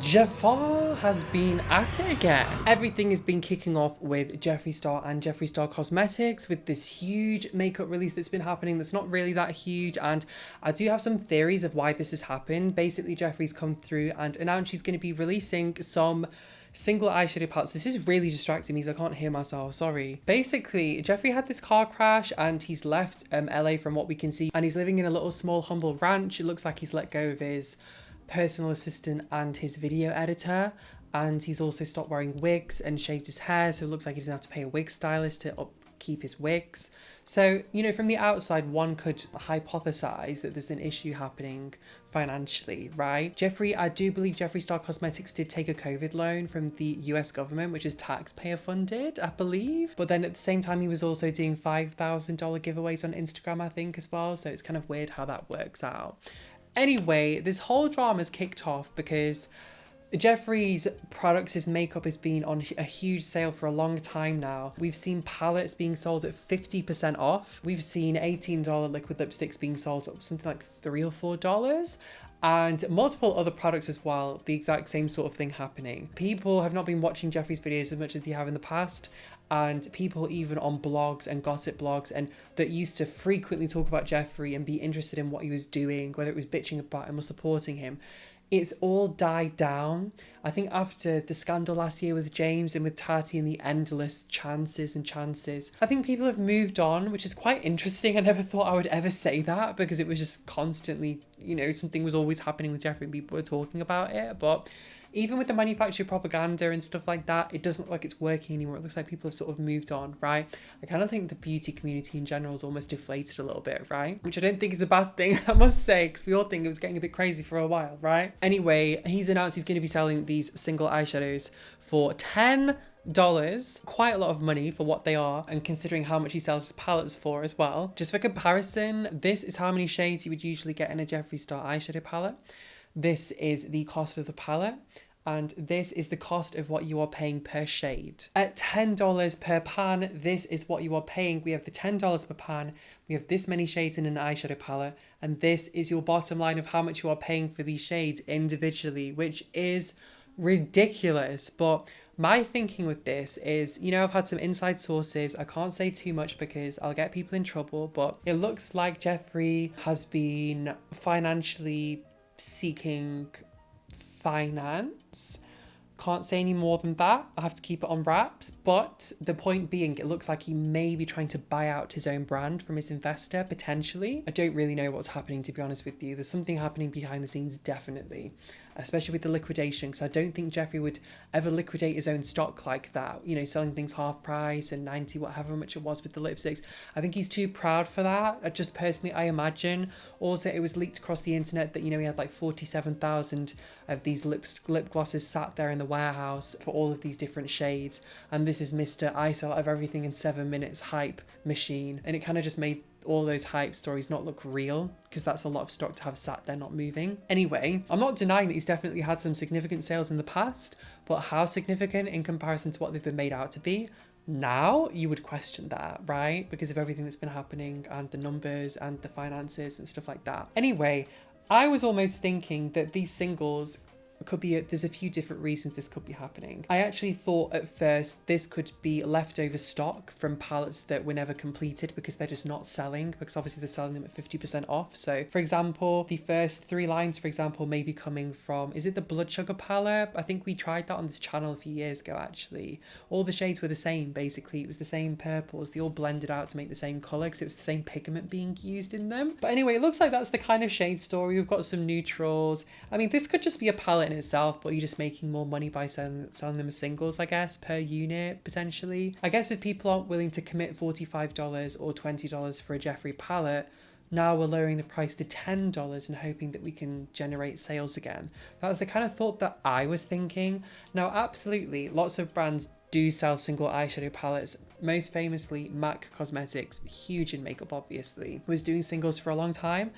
Jafar has been at it again. Everything has been kicking off with Jeffree Star and Jeffree Star Cosmetics with this huge makeup release that's been happening that's not really that huge, and I do have some theories of why this has happened. Basically, Jeffree's come through and announced she's going to be releasing some single eyeshadow palettes. This is really distracting me because I can't hear myself, sorry. Basically, Jeffree had this car crash and he's left LA from what we can see, and he's living in a little small humble ranch. It looks like he's let go of his personal assistant and his video editor, and he's also stopped wearing wigs and shaved his hair, so it looks like he doesn't have to pay a wig stylist to upkeep his wigs. So, you know, from the outside, one could hypothesize that there's an issue happening financially, right? Jeffree, I do believe Jeffree Star Cosmetics did take a COVID loan from the US government, which is taxpayer funded, I believe. But then at the same time, he was also doing $5,000 giveaways on Instagram, I think, as well. So it's kind of weird how that works out. Anyway, this whole drama's kicked off because Jeffree's products, his makeup has been on a huge sale for a long time now. We've seen palettes being sold at 50% off. We've seen $18 liquid lipsticks being sold at something like $3 or $4. And multiple other products as well, the exact same sort of thing happening. People have not been watching Jeffree's videos as much as they have in the past, and people even on blogs and gossip blogs and that used to frequently talk about Jeffree and be interested in what he was doing, whether it was bitching about him or supporting him, it's all died down. I think after the scandal last year with James and with Tati and the endless chances, I think people have moved on, which is quite interesting. I never thought I would ever say that because it was just constantly, you know, something was always happening with Jeffree and people were talking about it. But even with the manufactured propaganda and stuff like that, it doesn't look like it's working anymore. It looks like people have sort of moved on, right? I kind of think the beauty community in general is almost deflated a little bit, right? Which I don't think is a bad thing, I must say, because we all think it was getting a bit crazy for a while, right? Anyway, he's announced he's going to be selling these single eyeshadows for $10. Quite a lot of money for what they are, and considering how much he sells his palettes for as well. Just for comparison, this is how many shades you would usually get in a Jeffree Star eyeshadow palette. This is the cost of the palette, and this is the cost of what you are paying per shade. At $10 per pan, this is what you are paying. We have the $10 per pan, we have this many shades in an eyeshadow palette, and this is your bottom line of how much you are paying for these shades individually, which is ridiculous. But my thinking with this is, you know, I've had some inside sources. I can't say too much because I'll get people in trouble, but it looks like Jeffree has been financially seeking finance. Can't say any more than that. I have to keep it on wraps. But the point being, it looks like he may be trying to buy out his own brand from his investor, potentially. I don't really know what's happening, to be honest with you. There's something happening behind the scenes, definitely. Especially with the liquidation, because I don't think Jeffree would ever liquidate his own stock like that. You know, selling things half price and 90, whatever much it was with the lipsticks. I think he's too proud for that. Just personally, I imagine. Also, it was leaked across the internet that, you know, he had like 47,000 of these lip glosses sat there in the warehouse for all of these different shades. And this is Mr. I sell out of everything in 7 minutes hype machine. And it kind of just made all those hype stories not look real, because that's a lot of stock to have sat there not moving. Anyway, I'm not denying that he's definitely had some significant sales in the past, but how significant in comparison to what they've been made out to be? Now you would question that, right? Because of everything that's been happening and the numbers and the finances and stuff like that. Anyway, I was almost thinking that these singles could be, there's a few different reasons this could be happening. I actually thought at first this could be leftover stock from palettes that were never completed because they're just not selling, because obviously they're selling them at 50% off. So for example, the first 3 lines, for example, may be coming from, is it the Blood Sugar palette? I think we tried that on this channel a few years ago, actually. All the shades were the same, basically. It was the same purples. They all blended out to make the same color because it was the same pigment being used in them. But anyway, it looks like that's the kind of shade story. We've got some neutrals. I mean, this could just be a palette in itself, but you're just making more money by selling them as singles, I guess, per unit, potentially. I guess if people aren't willing to commit $45 or $20 for a Jeffree palette, now we're lowering the price to $10 and hoping that we can generate sales again. That's the kind of thought that I was thinking. Now, absolutely, lots of brands do sell single eyeshadow palettes. Most famously, MAC Cosmetics, huge in makeup obviously, was doing singles for a long time.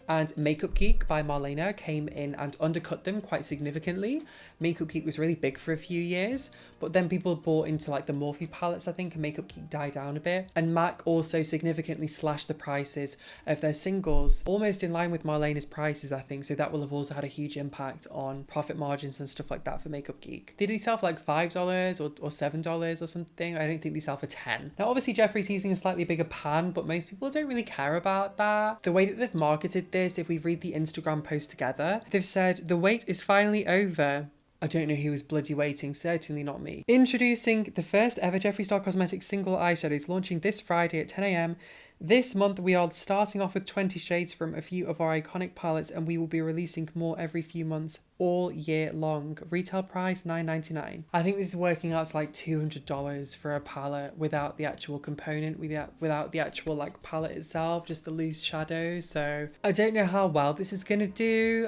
And Makeup Geek by Marlena came in and undercut them quite significantly. Makeup Geek was really big for a few years, but then people bought into like the Morphe palettes, I think, and Makeup Geek died down a bit. And MAC also significantly slashed the prices of their singles, almost in line with Marlena's prices, I think. So that will have also had a huge impact on profit margins and stuff like that for Makeup Geek. Did he sell for like $5 or $7 or something? I don't think they sell for 10. Now, obviously, Jeffree's using a slightly bigger pan, but most people don't really care about that. The way that they've marketed this, if we read the Instagram post together, they've said, "The wait is finally over." I don't know who was bloody waiting, certainly not me. Introducing the first ever Jeffree Star Cosmetics single eyeshadows, launching this Friday at 10 a.m. This month, we are starting off with 20 shades from a few of our iconic palettes, and we will be releasing more every few months all year long. Retail price $9.99. I think this is working out to like $200 for a palette without the actual component, without the actual like palette itself, just the loose shadows. So I don't know how well this is gonna do.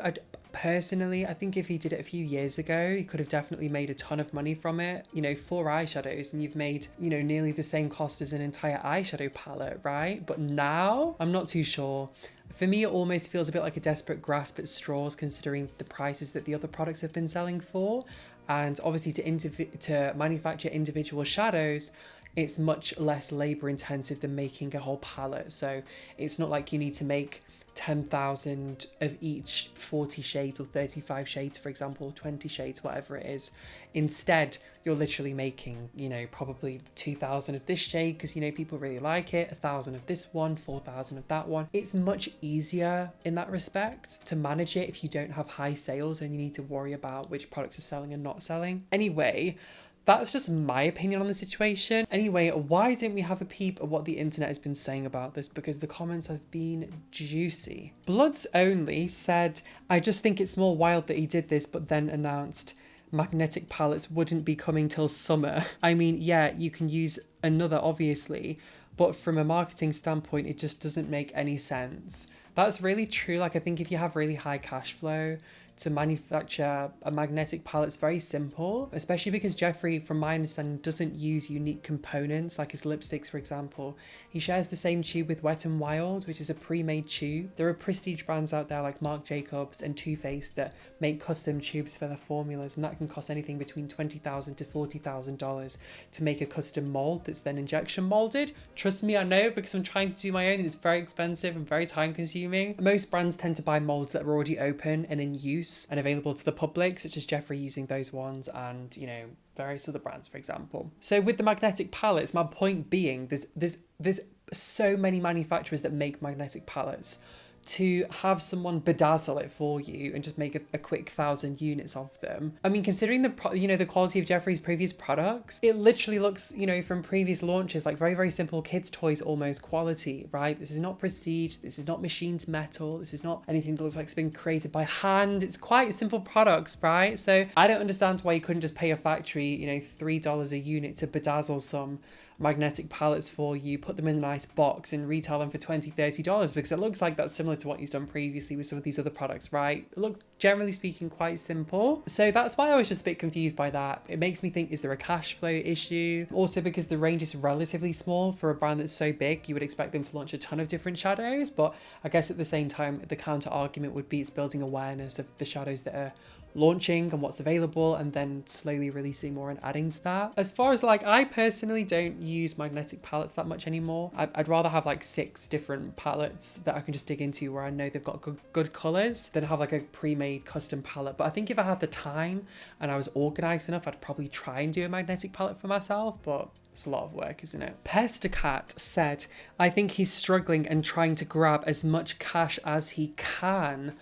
Personally, I think if he did it a few years ago, he could have definitely made a ton of money from it. You know, 4 eyeshadows and you've made, you know, nearly the same cost as an entire eyeshadow palette, right? But now, I'm not too sure. For me, it almost feels a bit like a desperate grasp at straws considering the prices that the other products have been selling for. And obviously to manufacture individual shadows, it's much less labor intensive than making a whole palette. So it's not like you need to make 10,000 of each 40 shades or 35 shades, for example, or 20 shades, whatever it is. Instead, you're literally making, you know, probably 2,000 of this shade because, you know, people really like it, 1,000 of this one, 4,000 of that one. It's much easier in that respect to manage it if you don't have high sales and you need to worry about which products are selling and not selling. Anyway, that's just my opinion on the situation. Anyway, why didn't we have a peep at what the internet has been saying about this? Because the comments have been juicy. Bloods Only said, "I just think it's more wild that he did this, but then announced magnetic palettes wouldn't be coming till summer. I mean, yeah, you can use another, obviously, but from a marketing standpoint, it just doesn't make any sense." That's really true. Like, I think if you have really high cash flow, to manufacture a magnetic palette is very simple, especially because Jeffree, from my understanding, doesn't use unique components like his lipsticks, for example. He shares the same tube with Wet n Wild, which is a pre-made tube. There are prestige brands out there like Marc Jacobs and Too Faced that make custom tubes for their formulas, and that can cost anything between $20,000 to $40,000 to make a custom mold that's then injection molded. Trust me, I know, because I'm trying to do my own and it's very expensive and very time consuming. Most brands tend to buy molds that are already open and in use and available to the public, such as Jeffree using those ones and, you know, various other brands, for example. So with the magnetic palettes, my point being, there's so many manufacturers that make magnetic palettes. To have someone bedazzle it for you and just make a quick 1,000 units of them. I mean, considering the quality of Jeffree's previous products, it literally looks, you know, from previous launches, like very, very simple kids' toys almost quality, right? This is not prestige. This is not machined metal. This is not anything that looks like it's been created by hand. It's quite simple products, right? So I don't understand why you couldn't just pay a factory, you know, $3 a unit to bedazzle some magnetic palettes for you, put them in a nice box and retail them for $20, $30, because it looks like that's similar to what he's done previously with some of these other products, right? It looked, generally speaking, quite simple. So that's why I was just a bit confused by that. It makes me think, is there a cash flow issue? Also, because the range is relatively small for a brand that's so big, you would expect them to launch a ton of different shadows, but I guess at the same time, the counter argument would be it's building awareness of the shadows that are launching and what's available, and then slowly releasing more and adding to that. As far as like, I personally don't use magnetic palettes that much anymore. I'd rather have like 6 different palettes that I can just dig into where I know they've got good colors than have like a pre-made custom palette. But I think if I had the time and I was organized enough, I'd probably try and do a magnetic palette for myself, but it's a lot of work, isn't it? Pestacat said, "I think he's struggling and trying to grab as much cash as he can."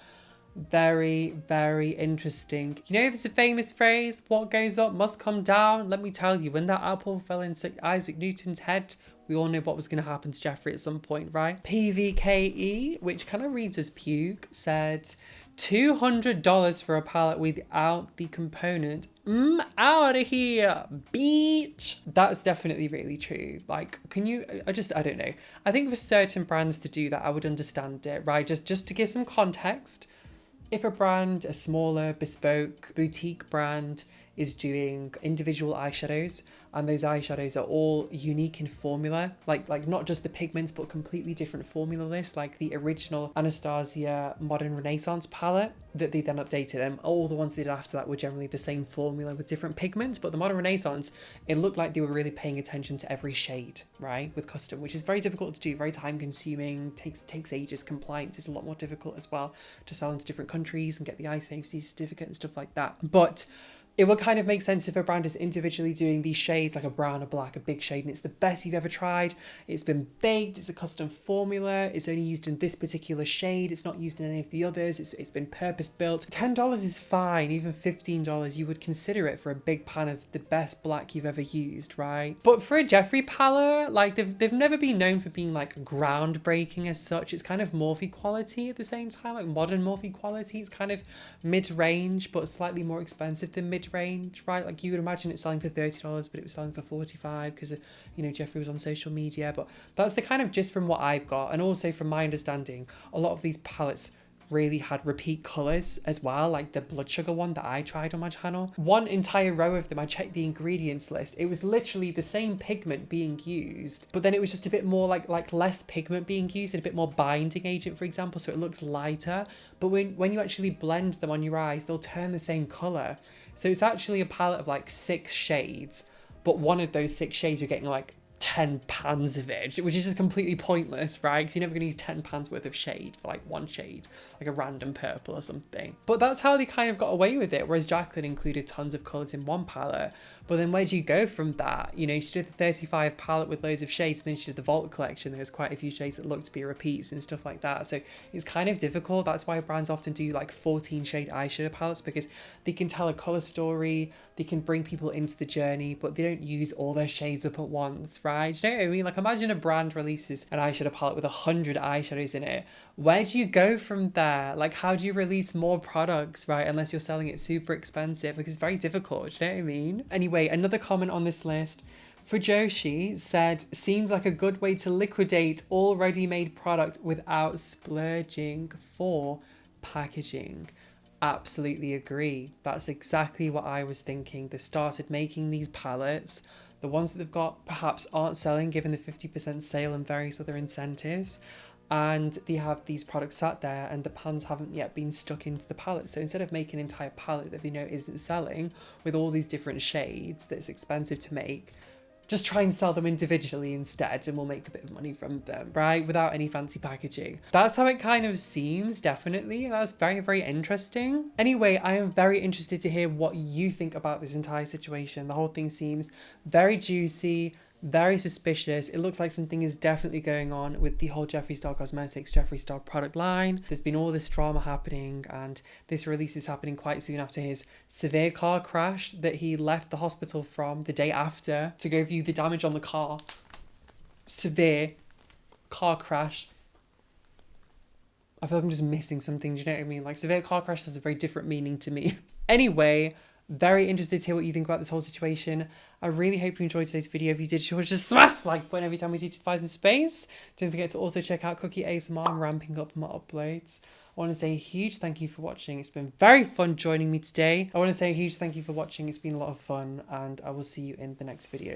Very, very interesting. You know, there's a famous phrase, what goes up must come down. Let me tell you, when that apple fell into Isaac Newton's head, we all knew what was going to happen to Jeffree at some point, right? PVKE, which kind of reads as puke, said $200 for a palette without the component. Out of here, beach. That's definitely really true. Like, can you, I don't know. I think for certain brands to do that, I would understand it, right? Just to give some context. If a brand, a smaller, bespoke, boutique brand, is doing individual eyeshadows, and those eyeshadows are all unique in formula, like not just the pigments, but completely different formula lists, like the original Anastasia Modern Renaissance palette that they then updated, and all the ones they did after that were generally the same formula with different pigments. But the Modern Renaissance, it looked like they were really paying attention to every shade, right, with custom, which is very difficult to do, very time consuming, takes ages. Compliance is a lot more difficult as well to sell into different countries and get the eye safety certificate and stuff like that. But it would kind of make sense if a brand is individually doing these shades, like a brown, a black, a big shade, and it's the best you've ever tried. It's been baked, it's a custom formula, it's only used in this particular shade, it's not used in any of the others, it's been purpose built. $10 is fine, even $15, you would consider it for a big pan of the best black you've ever used, right? But for a Jeffree palette, like they've never been known for being like groundbreaking as such. It's kind of Morphe quality at the same time, like modern Morphe quality. It's kind of mid-range, but slightly more expensive than mid-range, right? Like you would imagine it's selling for $30, but it was selling for $45 because, you know, Jeffree was on social media. But that's the kind of gist from what I've got. And also from my understanding, a lot of these palettes really had repeat colors as well, like the blood sugar one that I tried on my channel. One entire row of them, I checked the ingredients list, it was literally the same pigment being used, but then it was just a bit more like less pigment being used and a bit more binding agent, for example, so it looks lighter. But when you actually blend them on your eyes, they'll turn the same color. So it's actually a palette of like 6 shades, but one of those 6 shades you're getting like 10 pans of it, which is just completely pointless, right? Because you're never going to use 10 pans worth of shade for like one shade, like a random purple or something. But that's how they kind of got away with it, whereas Jacqueline included tons of colours in one palette. But then where do you go from that? You know, she did the 35 palette with loads of shades, and then she did the Vault collection. There was quite a few shades that looked to be repeats and stuff like that. So it's kind of difficult. That's why brands often do like 14 shade eyeshadow palettes, because they can tell a colour story, they can bring people into the journey, but they don't use all their shades up at once, right? Do you know what I mean? Like imagine a brand releases an eyeshadow palette with 100 eyeshadows in it. Where do you go from there? Like how do you release more products, right? Unless you're selling it super expensive. Like it's very difficult, do you know what I mean? Anyway, another comment on this list. Fujoshi said, seems like a good way to liquidate all ready-made product without splurging for packaging. Absolutely agree. That's exactly what I was thinking. They started making these palettes. The ones that they've got perhaps aren't selling given the 50% sale and various other incentives. And they have these products sat there and the pans haven't yet been stuck into the palette. So instead of making an entire palette that they know isn't selling with all these different shades that's expensive to make, just try and sell them individually instead and we'll make a bit of money from them, right? Without any fancy packaging. That's how it kind of seems, definitely. That's very, very interesting. Anyway, I am very interested to hear what you think about this entire situation. The whole thing seems very juicy, very suspicious. It looks like something is definitely going on with the whole Jeffree Star Cosmetics, Jeffree Star product line. There's been all this drama happening, and this release is happening quite soon after his severe car crash that he left the hospital from the day after to go view the damage on the car. Severe car crash. I feel like I'm just missing something, do you know what I mean? Like severe car crash has a very different meaning to me. Anyway, very interested to hear what you think about this whole situation. I really hope you enjoyed today's video. If you did, just smash the like button every time we do Spies in Space. Don't forget to also check out Cookie ASMR. I'm ramping up my uploads. I want to say a huge thank you for watching. It's been very fun joining me today. I want to say a huge thank you for watching. It's been a lot of fun, and I will see you in the next video.